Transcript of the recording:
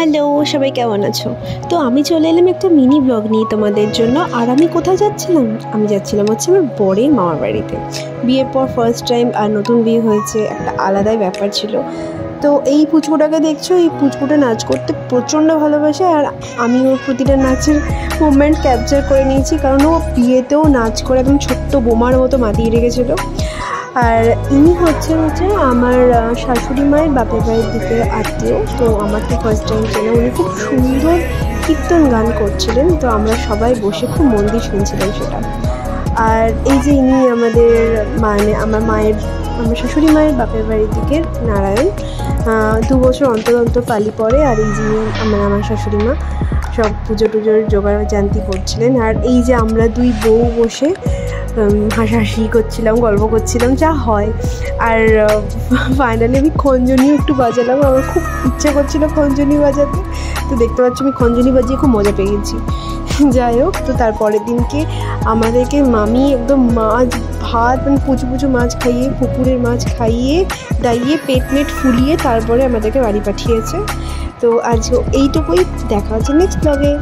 Hello, সবাই কেমন আছো? তো আমি চলে এলাম একটা মিনি ব্লগ নিয়ে তোমাদের জন্য। আর আমি কোথায় যাচ্ছিলাম? আমি যাচ্ছিলাম হচ্ছে আমার বরের মামার বাড়িতে। বিয়ের পর ফার্স্ট টাইম, আর নতুন বিয়ে হয়েছে, একটা আলাদাই ব্যাপার ছিল। তো এই পুচকুটাকে দেখছো, এই পুচকুটা নাচ করতে প্রচণ্ড ভালোবাসে, আর আমি ওর প্রতিটা নাচের মুভমেন্ট ক্যাপচার করে নিয়েছি, কারণ ও বিয়েতেও নাচ করে একদম ছোট্ট বোমার মতো মাতিয়ে রেখেছিলো। আর ইনি হচ্ছে আমার শাশুড়ি মায়ের বাপের বাড়ির দিকে আত্মীয়। তো আমার তো ফার্স্ট টাইম চেনা, উনি খুব সুন্দর কীর্তন গান করছিলেন, তো আমরা সবাই বসে খুব মন দিয়ে শুনছিলাম সেটা। আর এই যে ইনি আমাদের আমার শাশুড়ি মায়ের বাপের বাড়ির দিকে নারায়ণ, 2 বছর অন্তর অন্তর পালি পড়ে। আর এই যে আমার শাশুড়ি মা সব পুজো টুজোর জোগাড় জানতি করছিলেন। আর এই যে আমরা দুই বউ বসে হাসাহাসি করছিলাম, গল্প করছিলাম, যা হয়। আর ফাইনালি আমি খঞ্জনিও একটু বাজালাম, আমার খুব ইচ্ছে করছিল খঞ্জনি বাজাতে। তো দেখতে পাচ্ছি আমি খঞ্জনি বাজিয়ে খুব মজা পেয়ে গেছি। যাই হোক, তো তারপরের দিনকে আমাদেরকে মামি একদম মাছ ভাত, মানে পুচু পুচু মাছ খাইয়ে, পুকুরের মাছ খাইয়ে দাইয়ে পেট ফুলিয়ে তারপরে আমাদেরকে বাড়ি পাঠিয়েছে। তো আজ এইটুকুই, দেখা হচ্ছে নেক্সট ব্লগে।